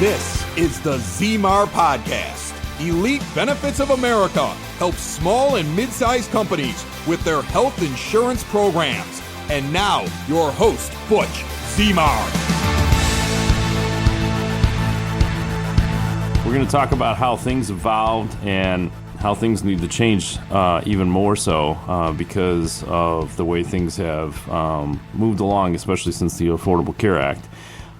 This is the Zemar Podcast. Elite Benefits of America helps small and mid-sized companies with their health insurance programs. And now, your host, Butch Zemar. We're going to talk about how things evolved and how things need to change even more so because of the way things have moved along, especially since the Affordable Care Act.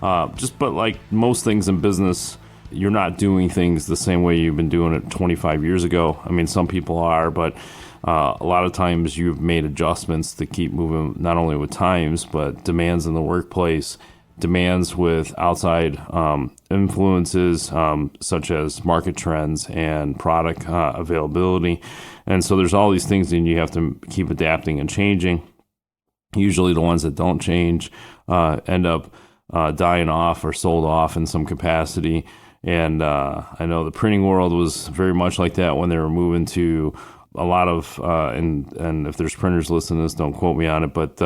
But like most things in business, you're not doing things the same way you've been doing it 25 years ago. I mean, some people are, but a lot of times you've made adjustments to keep moving not only with times, but demands in the workplace, demands with outside influences such as market trends and product availability. And so there's all these things and you have to keep adapting and changing. Usually the ones that don't change end up dying off or sold off in some capacity. And I know the printing world was very much like that when they were moving to a lot of, and if there's printers listening to this, don't quote me on it, but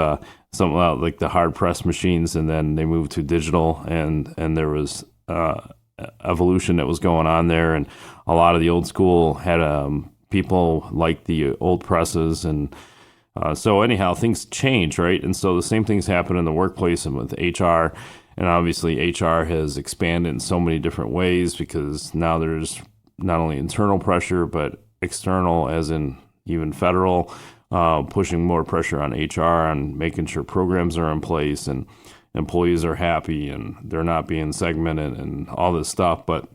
something like the hard press machines, and then they moved to digital, and there was evolution that was going on there. And a lot of the old school had people like the old presses, and so anyhow, things change, right? And so the same things happen in the workplace and with HR. And obviously HR has expanded in so many different ways because now there's not only internal pressure, but external, as in even federal, pushing more pressure on HR on making sure programs are in place and employees are happy and they're not being segmented and all this stuff. But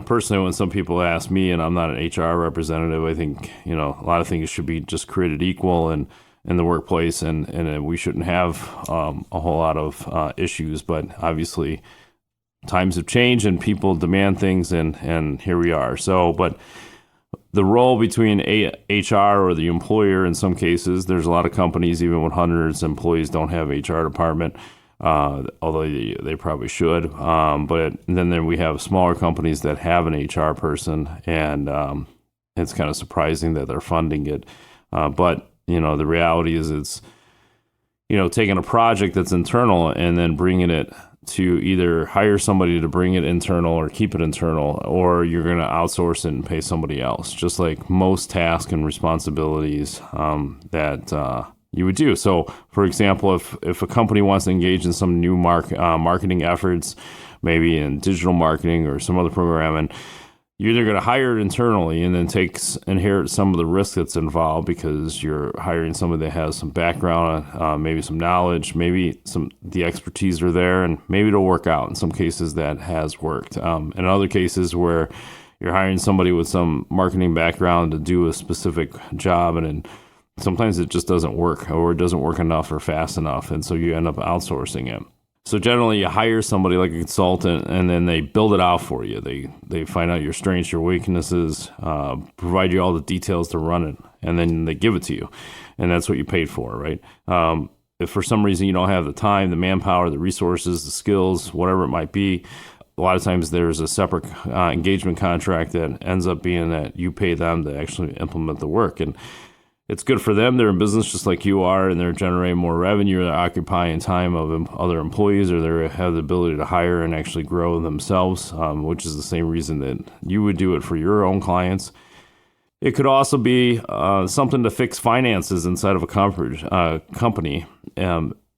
personally, when some people ask me, and I'm not an HR representative, I think, a lot of things should be just created equal and in the workplace, and we shouldn't have a whole lot of issues. But obviously, times have changed and people demand things, and here we are. So, but the role between HR or the employer, in some cases, there's a lot of companies, even with hundreds of employees, don't have HR department. Although they probably should. But then we have smaller companies that have an HR person, and it's kind of surprising that they're funding it. But the reality is it's, taking a project that's internal and then bringing it to either hire somebody to bring it internal or keep it internal, or you're going to outsource it and pay somebody else, just like most tasks and responsibilities that you would do. So, for example, if a company wants to engage in some new marketing efforts, maybe in digital marketing or some other program, and you're either going to hire it internally and then inherit some of the risk that's involved because you're hiring somebody that has some background, maybe some knowledge, maybe the expertise are there, and maybe it'll work out. In some cases, that has worked. In other cases where you're hiring somebody with some marketing background to do a specific job, and sometimes it just doesn't work, or it doesn't work enough or fast enough, and so you end up outsourcing it. So generally, you hire somebody like a consultant, and then they build it out for you. They find out your strengths, your weaknesses, provide you all the details to run it, and then they give it to you, and that's what you paid for, right? If for some reason you don't have the time, the manpower, the resources, the skills, whatever it might be, a lot of times there's a separate engagement contract that ends up being that you pay them to actually implement the work. And it's good for them. They're in business just like you are, and they're generating more revenue. They're occupying time of other employees, or they have the ability to hire and actually grow themselves, which is the same reason that you would do it for your own clients. It could also be something to fix finances inside of a company,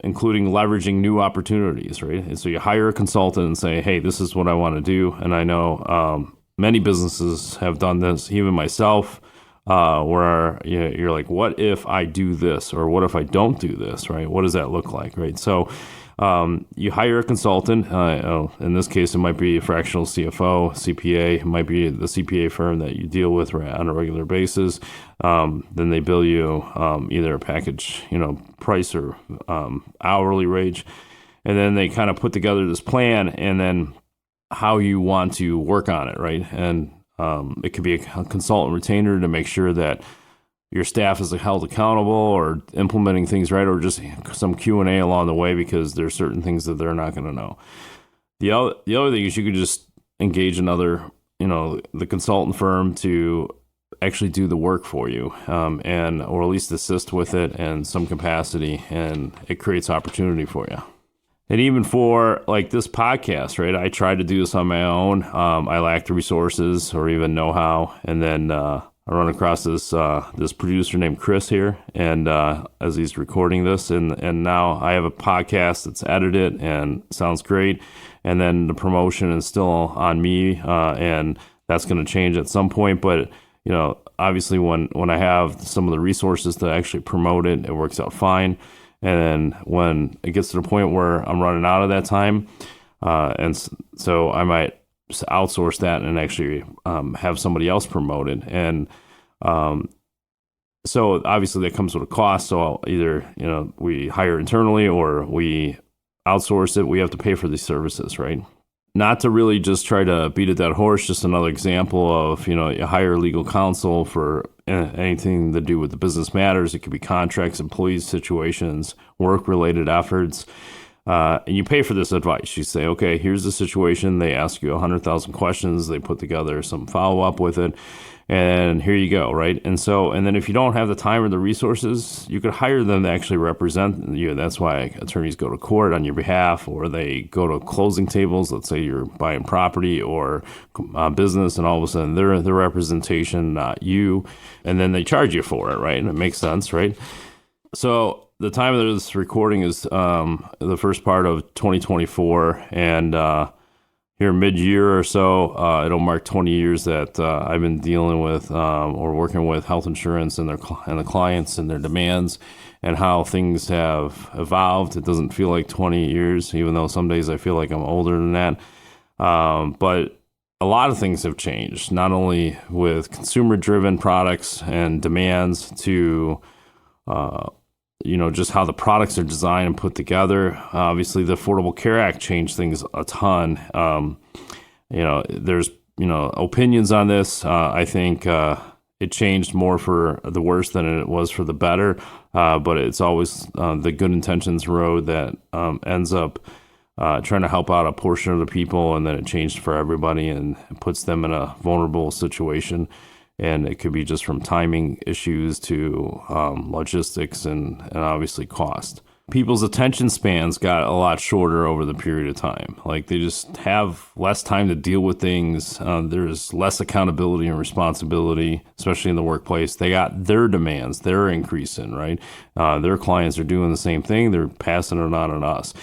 including leveraging new opportunities, right? And so you hire a consultant and say, hey, this is what I want to do. And I know many businesses have done this, even myself, where you're like, what if I do this, or what if I don't do this, right? What does that look like, right? So you hire a consultant. In this case, it might be a fractional CFO, CPA. It might be the CPA firm that you deal with on a regular basis. Then they bill you either a package, price or hourly wage, and then they kind of put together this plan, and then how you want to work on it, right? And it could be a consultant retainer to make sure that your staff is held accountable or implementing things right, or just some Q&A along the way because there's certain things that they're not going to know. The other thing is you could just engage another, the consultant firm to actually do the work for you, and or at least assist with it in some capacity, and it creates opportunity for you. And even for like this podcast, right? I tried to do this on my own. I lacked the resources or even know-how. And then I run across this producer named Chris here, and as he's recording this, and now I have a podcast that's edited and sounds great. And then the promotion is still on me, and that's going to change at some point. But obviously, when I have some of the resources to actually promote it, it works out fine. And then when it gets to the point where I'm running out of that time, so I might outsource that and actually have somebody else promote it. And so obviously that comes with a cost. So I'll either we hire internally or we outsource it. We have to pay for these services, right? Not to really just try to beat a dead horse, just another example of, you hire legal counsel for anything to do with the business matters. It could be contracts, employees, situations, work-related efforts. And you pay for this advice. You say, okay, here's the situation. They ask you 100,000 questions. They put together some follow-up with it. And here you go, right? And then if you don't have the time or the resources, you could hire them to actually represent you. That's why attorneys go to court on your behalf, or they go to closing tables. Let's say you're buying property or business, and all of a sudden they're the representation, not you. And then they charge you for it, right? And it makes sense, right? So the time of this recording is the first part of 2024, and here mid-year or so, it'll mark 20 years that I've been dealing with or working with health insurance and the clients and their demands and how things have evolved. It doesn't feel like 20 years, even though some days I feel like I'm older than that. But a lot of things have changed, not only with consumer-driven products and demands to just how the products are designed and put together. Obviously, the Affordable Care Act changed things a ton. There's opinions on this. I think it changed more for the worse than it was for the better. But it's always the good intentions road that ends up trying to help out a portion of the people, and then it changed for everybody and puts them in a vulnerable situation. And it could be just from timing issues to logistics and obviously cost. People's attention spans got a lot shorter over the period of time. Like, they just have less time to deal with things. There's less accountability and responsibility, especially in the workplace. They got their demands, they're increasing, right? Their clients are doing the same thing. They're passing it on us.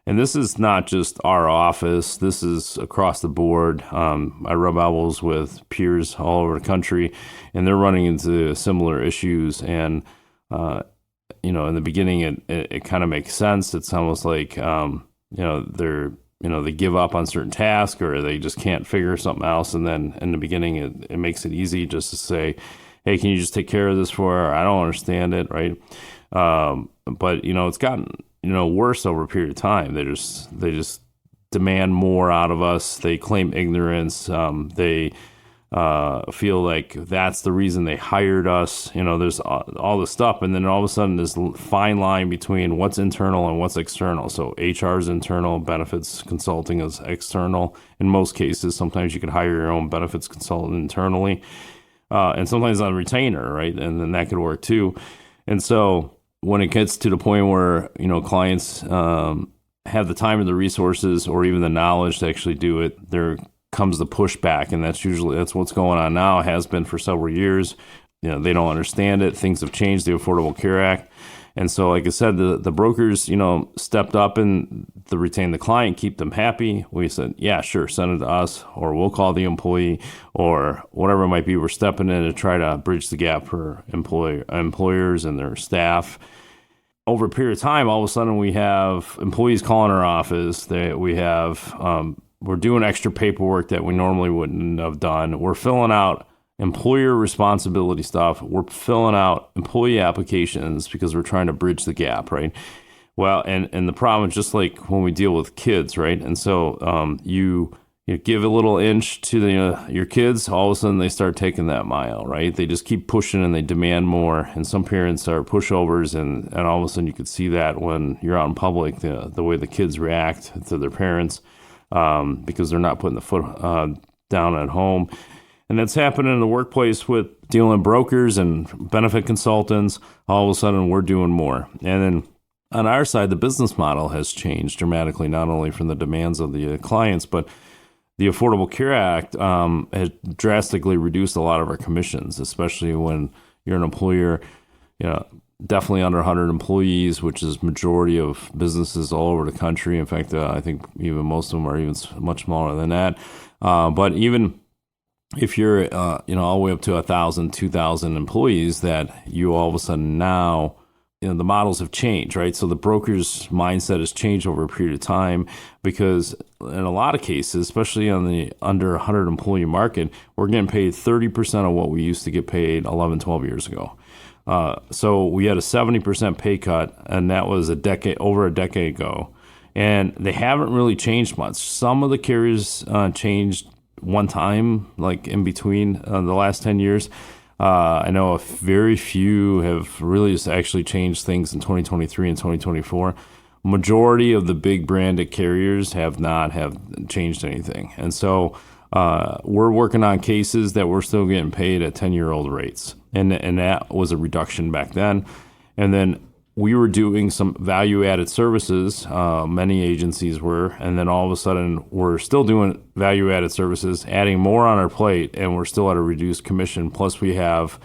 And this is not just our office. This is across the board. I rub elbows with peers all over the country, and they're running into similar issues. And, in the beginning, it kind of makes sense. It's almost like, they give up on certain tasks, or they just can't figure something else. And then in the beginning, it makes it easy just to say, hey, can you just take care of this for her? I don't understand it, right? But it's gotten worse over a period of time. They just demand more out of us. They claim ignorance. They feel like that's the reason they hired us. There's all this stuff, and then all of a sudden this fine line between what's internal and what's external. So HR is internal, benefits consulting is external. In most cases, sometimes you can hire your own benefits consultant internally, and sometimes on a retainer, right? And then that could work too. And so when it gets to the point where, clients have the time and the resources or even the knowledge to actually do it, there comes the pushback. And that's what's going on now, has been for several years. They don't understand it. Things have changed, the Affordable Care Act. And so, like I said, the brokers, stepped up and to retain the client, keep them happy. We said, yeah, sure, send it to us, or we'll call the employee, or whatever it might be. We're stepping in to try to bridge the gap for employers and their staff. Over a period of time, all of a sudden we have employees calling our office. We're doing extra paperwork that we normally wouldn't have done. We're filling out employer responsibility stuff. We're filling out employee applications because we're trying to bridge the gap, right? Well, and the problem is just like when we deal with kids, right? And so you give a little inch to your kids, all of a sudden they start taking that mile, right? They just keep pushing and they demand more. And some parents are pushovers, and all of a sudden you could see that when you're out in public, the way the kids react to their parents because they're not putting the foot down at home. And that's happening in the workplace with dealing with brokers and benefit consultants. All of a sudden, we're doing more. And then on our side, the business model has changed dramatically, not only from the demands of the clients, but the Affordable Care Act has drastically reduced a lot of our commissions, especially when you're an employer, definitely under 100 employees, which is majority of businesses all over the country. In fact, I think even most of them are even much smaller than that. But even if you're, all the way up to 1,000, 2,000 employees, that you all of a sudden now, the models have changed, right? So the broker's mindset has changed over a period of time because in a lot of cases, especially on the under 100 employee market, we're getting paid 30% of what we used to get paid 11, 12 years ago. So we had a 70% pay cut, and that was over a decade ago. And they haven't really changed much. Some of the carriers changed one time, like in between the last 10 years. I know very few have really actually changed things in 2023 and 2024. Majority of the big branded carriers have not changed anything. And so we're working on cases that we're still getting paid at 10-year-old rates. And that was a reduction back then. And then we were doing some value-added services, many agencies were, and then all of a sudden we're still doing value-added services, adding more on our plate, and we're still at a reduced commission. Plus we have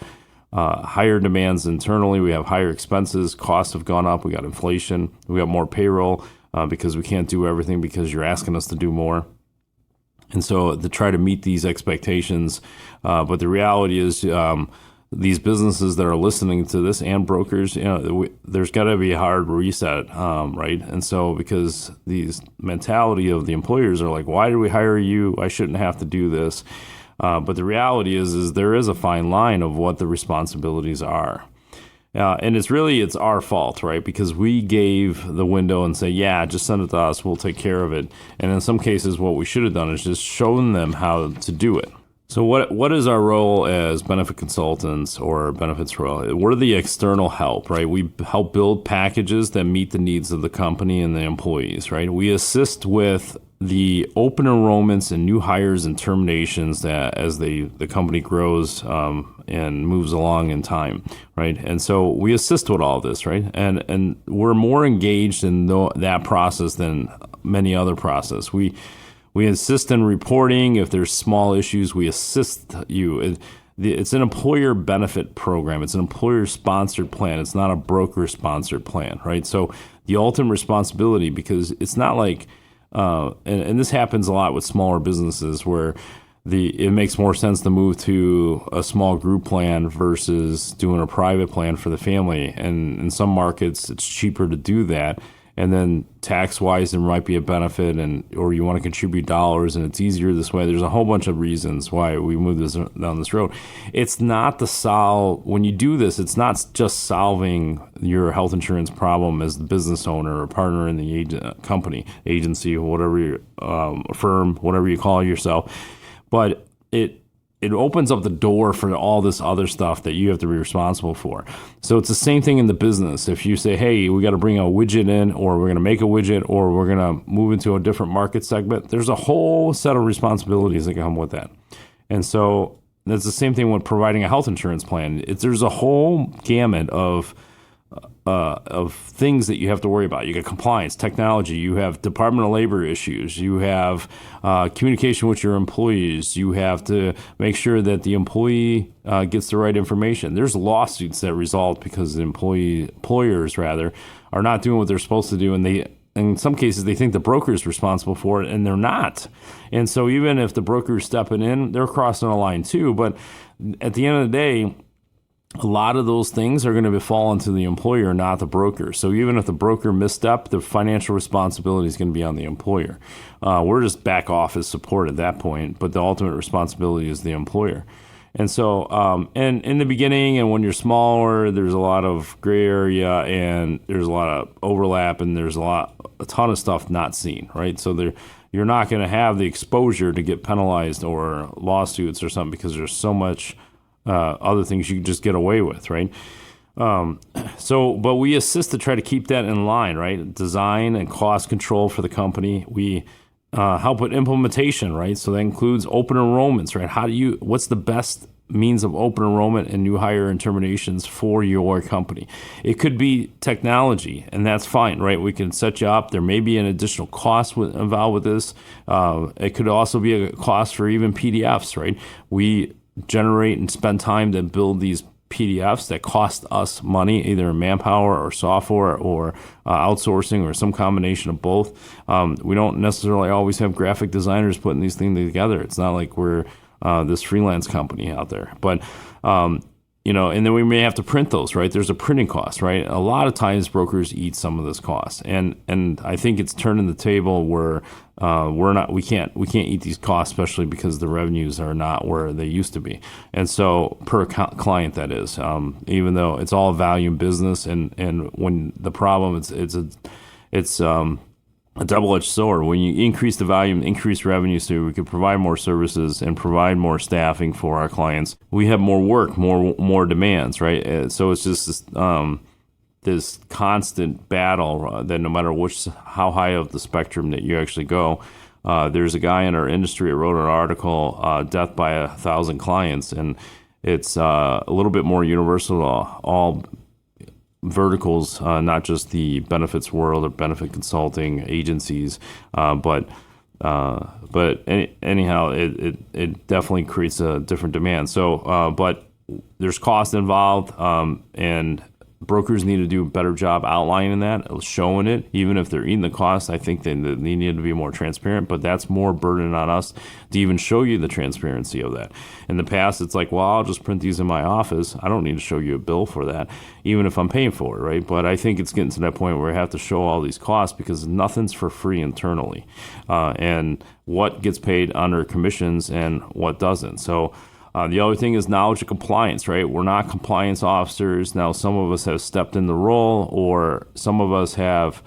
higher demands internally, we have higher expenses, costs have gone up, we got inflation, we got more payroll because we can't do everything because you're asking us to do more. And so to try to meet these expectations, but the reality is these businesses that are listening to this and brokers, there's got to be a hard reset, right? And so because these mentality of the employers are like, why did we hire you? I shouldn't have to do this. But the reality is there is a fine line of what the responsibilities are. And it's our fault, right? Because we gave the window and say, yeah, just send it to us. We'll take care of it. And in some cases, what we should have done is just shown them how to do it. So what is our role as benefit consultants or benefits role? We're the external help, right? We help build packages that meet the needs of the company and the employees, right? We assist with the open enrollments and new hires and terminations that as the company grows and moves along in time, right? And so we assist with all this, right? And we're more engaged in that process than many other processes. We insist in reporting. If there's small issues, we assist you. It's an employer benefit program. It's an employer-sponsored plan. It's not a broker-sponsored plan, right? So the ultimate responsibility, because it's not like, and this happens a lot with smaller businesses where it makes more sense to move to a small group plan versus doing a private plan for the family. And in some markets, it's cheaper to do that. And then tax-wise, there might be a benefit, or you want to contribute dollars, and it's easier this way. There's a whole bunch of reasons why we move down this road. It's not when you do this, it's not just solving your health insurance problem as the business owner or partner in the company, agency, whatever firm, whatever you call yourself, but it opens up the door for all this other stuff that you have to be responsible for. So it's the same thing in the business. If you say, hey, we got to bring a widget in, or we're going to make a widget, or we're going to move into a different market segment, there's a whole set of responsibilities that come with that. And so that's the same thing with providing a health insurance plan. There's a whole gamut of things that you have to worry about. You got compliance, technology, you have Department of Labor issues, you have communication with your employees, you have to make sure that the employee gets the right information. There's lawsuits that result because the employers are not doing what they're supposed to do, and in some cases they think the broker is responsible for it, and they're not. And so even if the broker is stepping in, they're crossing a line too. But at the end of the day, a lot of those things are going to fall into the employer, not the broker. So even if the broker misstep, the financial responsibility is going to be on the employer. We're just back office support at that point, but the ultimate responsibility is the employer. And so, and in the beginning, and when you're smaller, there's a lot of gray area, and there's a lot of overlap, and there's a ton of stuff not seen, right? So you're not going to have the exposure to get penalized or lawsuits or something because there's so much other things you can just get away with, right? But we assist to try to keep that in line, right? Design and cost control for the company. We help with implementation, right? So that includes open enrollments, right? What's the best means of open enrollment and new hire and terminations for your company. It could be technology, and that's fine, right? We can set you up. There may be an additional cost involved with this. It could also be a cost for even PDFs, right? We generate and spend time to build these PDFs that cost us money, either manpower or software or outsourcing or some combination of both. We don't necessarily always have graphic designers putting these things together. It's not like we're this freelance company out there. But, and then we may have to print those, right? There's a printing cost, right? A lot of times brokers eat some of this cost. And I think it's turning the table where we can't eat these costs, especially because the revenues are not where they used to be. And so per client, that is, even though it's all value in business, and when the problem, it's a double-edged sword. When you increase the volume, increase revenue, so we can provide more services and provide more staffing for our clients, we have more work, more demands, right? So it's just this constant battle that no matter how high of the spectrum that you actually go, there's a guy in our industry that wrote an article, Death by 1,000 Clients, and it's a little bit more universal to all verticals, not just the benefits world or benefit consulting agencies, but anyhow, it definitely creates a different demand. So, but there's cost involved, and brokers need to do a better job outlining that, showing it. Even if they're eating the cost, I think they need to be more transparent, but that's more burden on us to even show you the transparency of that. In the past, it's like, well, I'll just print these in my office. I don't need to show you a bill for that, even if I'm paying for it, right? But I think it's getting to that point where I have to show all these costs because nothing's for free internally, and what gets paid under commissions and what doesn't. So the other thing is knowledge of compliance, right? We're not compliance officers. Now, some of us have stepped in the role, or some of us have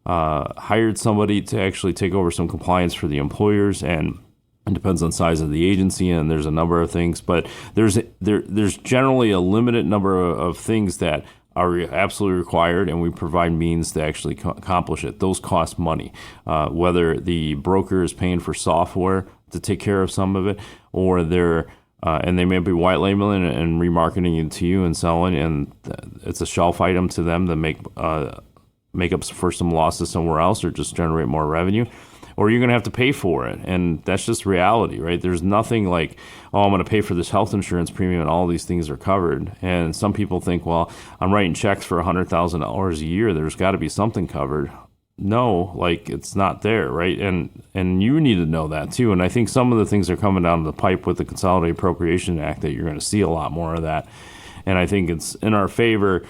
hired somebody to actually take over some compliance for the employers, and it depends on the size of the agency, and there's a number of things. But there's generally a limited number of things that are absolutely required, and we provide means to actually accomplish it. Those cost money, whether the broker is paying for software to take care of some of it, or they're and they may be white labeling and remarketing it to you and selling, and it's a shelf item to them to make up for some losses somewhere else or just generate more revenue. Or you're going to have to pay for it, and that's just reality, right? There's nothing like, oh, I'm going to pay for this health insurance premium and all these things are covered. And some people think, well, I'm writing checks for $100,000 a year. There's got to be something covered. No, like it's not there, right? And you need to know that too. And I think some of the things are coming down the pipe with the Consolidated Appropriation Act that you're going to see a lot more of that. And I think it's in our favor.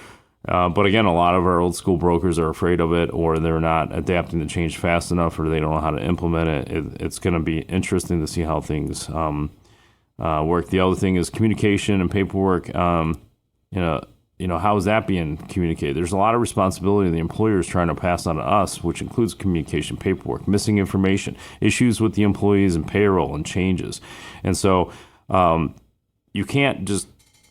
But again, a lot of our old school brokers are afraid of it, or they're not adapting to change fast enough, or they don't know how to implement it. It's going to be interesting to see how things work. The other thing is communication and paperwork. How is that being communicated? There's a lot of responsibility the employer is trying to pass on to us, which includes communication, paperwork, missing information, issues with the employees and payroll and changes. And so you can't just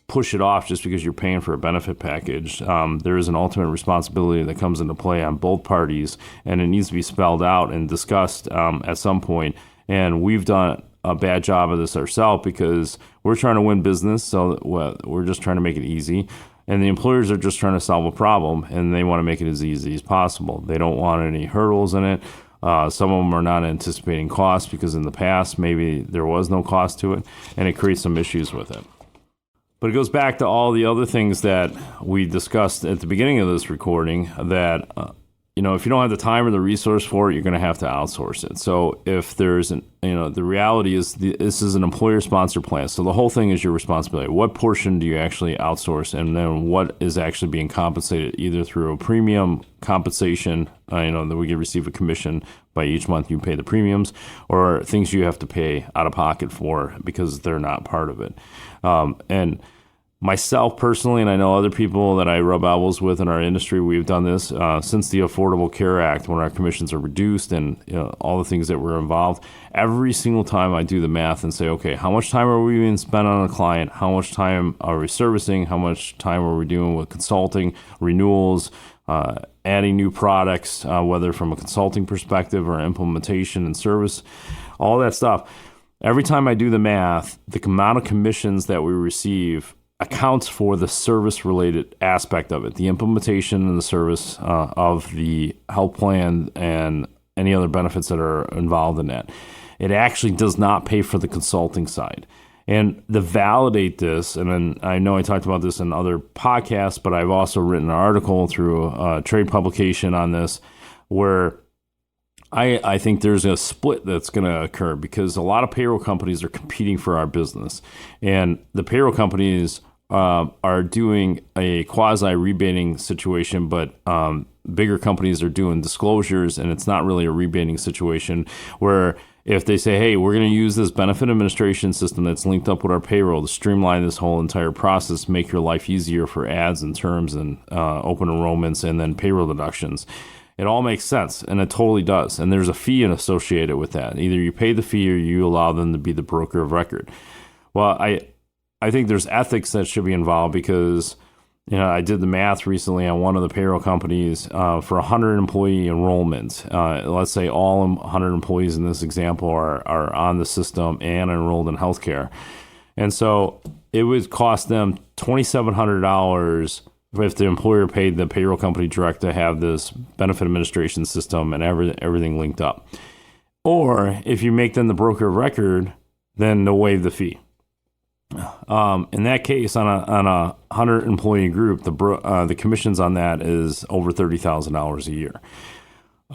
push it off just because you're paying for a benefit package. There is an ultimate responsibility that comes into play on both parties, and it needs to be spelled out and discussed at some point. And we've done a bad job of this ourselves because we're trying to win business, so we're just trying to make it easy. And the employers are just trying to solve a problem, and they want to make it as easy as possible. They don't want any hurdles in it. Some of them are not anticipating costs because in the past, maybe there was no cost to it, and it creates some issues with it. But it goes back to all the other things that we discussed at the beginning of this recording that, if you don't have the time or the resource for it, you're going to have to outsource it. So if there's the reality is this is an employer-sponsored plan. So the whole thing is your responsibility. What portion do you actually outsource, and then what is actually being compensated either through a premium compensation, that we can receive a commission by each month you pay the premiums, or things you have to pay out of pocket for because they're not part of it. And myself personally, and I know other people that I rub elbows with in our industry, we've done this since the Affordable Care Act, when our commissions are reduced and all the things that were involved. Every single time I do the math and say, okay, how much time are we being spent on a client? How much time are we servicing? How much time are we doing with consulting, renewals, adding new products, whether from a consulting perspective or implementation and service, all that stuff. every time I do the math, the amount of commissions that we receive accounts for the service-related aspect of it, the implementation and the service of the health plan and any other benefits that are involved in that. It actually does not pay for the consulting side. And to validate this, and then I know I talked about this in other podcasts, but I've also written an article through a trade publication on this where I think there's a split that's going to occur because a lot of payroll companies are competing for our business. And the payroll companies are doing a quasi-rebating situation, but bigger companies are doing disclosures, and it's not really a rebating situation where if they say, hey, we're going to use this benefit administration system that's linked up with our payroll to streamline this whole entire process, make your life easier for ads and terms and open enrollments and then payroll deductions. It all makes sense, and it totally does. And there's a fee associated with that. Either you pay the fee or you allow them to be the broker of record. Well, I think there's ethics that should be involved because, I did the math recently on one of the payroll companies for 100 employee enrollment. Let's say all 100 employees in this example are on the system and enrolled in healthcare. And so it would cost them $2,700 if the employer paid the payroll company direct to have this benefit administration system and everything linked up. Or if you make them the broker of record, then they'll waive the fee. In that case, on a 100 employee group, the commissions on that is over $30,000 a year.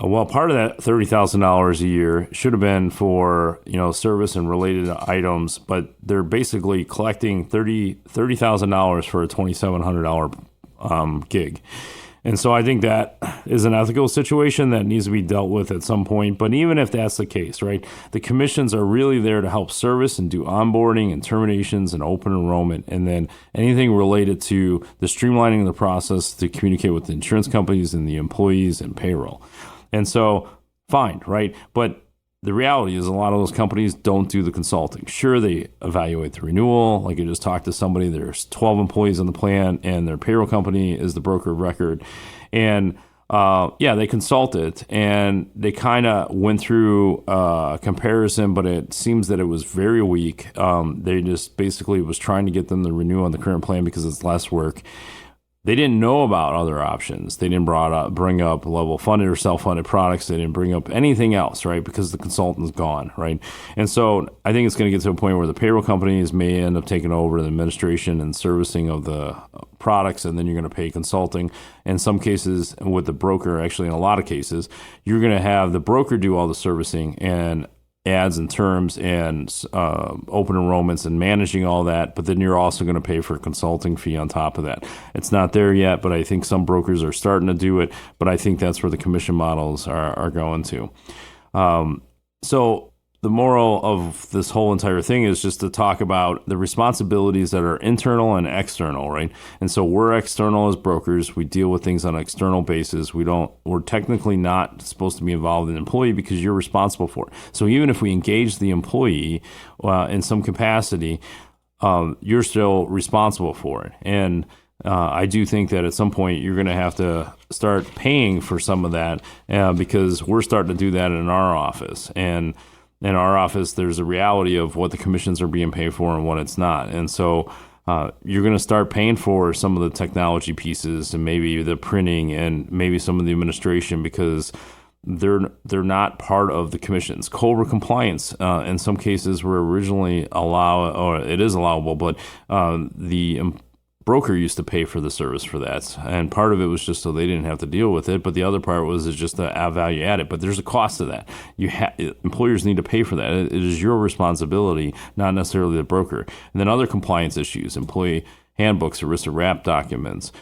Well, part of that $30,000 a year should have been for service and related items, but they're basically collecting $30,000 for a $2,700 gig. And so I think that is an ethical situation that needs to be dealt with at some point. But even if that's the case, right, the commissions are really there to help service and do onboarding and terminations and open enrollment. And then anything related to the streamlining of the process to communicate with the insurance companies and the employees and payroll. And so, fine, right? But the reality is a lot of those companies don't do the consulting. Sure, they evaluate the renewal. Like I just talked to somebody, there's 12 employees on the plan and their payroll company is the broker of record. And they consulted and they kind of went through a comparison, but it seems that it was very weak. They just basically was trying to get them to renew on the current plan because it's less work. They didn't know about other options. They didn't bring up level funded or self-funded products. They didn't bring up anything else, right? Because the consultant's gone, right? And so I think it's going to get to a point where the payroll companies may end up taking over the administration and servicing of the products, and then you're going to pay consulting. In some cases, with the broker, actually in a lot of cases, you're going to have the broker do all the servicing and ads and terms and open enrollments and managing all that, but then you're also going to pay for a consulting fee on top of that. It's not there yet, but I think some brokers are starting to do it, but I think that's where the commission models are going to. So the moral of this whole entire thing is just to talk about the responsibilities that are internal and external, right? And so we're external as brokers. We deal with things on an external basis. We're technically not supposed to be involved in the employee because you're responsible for it. So even if we engage the employee in some capacity, you're still responsible for it. And I do think that at some point you're going to have to start paying for some of that because we're starting to do that in our office. And in our office, there's a reality of what the commissions are being paid for and what it's not. And so you're going to start paying for some of the technology pieces and maybe the printing and maybe some of the administration because they're not part of the commissions. COBRA compliance in some cases were originally it is allowable, but the broker used to pay for the service for that. And part of it was just so they didn't have to deal with it. But the other part was just the value added. But there's a cost to that. Employers need to pay for that. It is your responsibility, not necessarily the broker. And then other compliance issues, employee handbooks, ERISA wrap documents.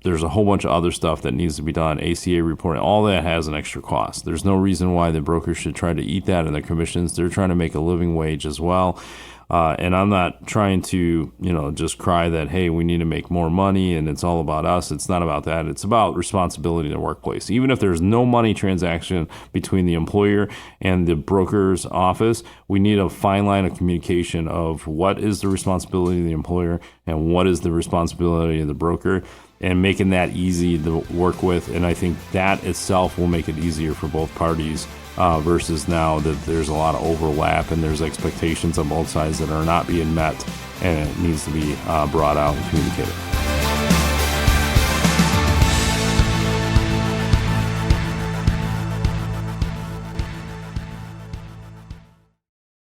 There's a whole bunch of other stuff that needs to be done, ACA reporting. All that has an extra cost. There's no reason why the brokers should try to eat that in their commissions. They're trying to make a living wage as well. And I'm not trying to, just cry that, hey, we need to make more money and it's all about us. It's not about that. It's about responsibility in the workplace. Even if there's no money transaction between the employer and the broker's office, we need a fine line of communication of what is the responsibility of the employer and what is the responsibility of the broker, and making that easy to work with. And I think that itself will make it easier for both parties versus now that there's a lot of overlap and there's expectations on both sides that are not being met, and it needs to be brought out and communicated.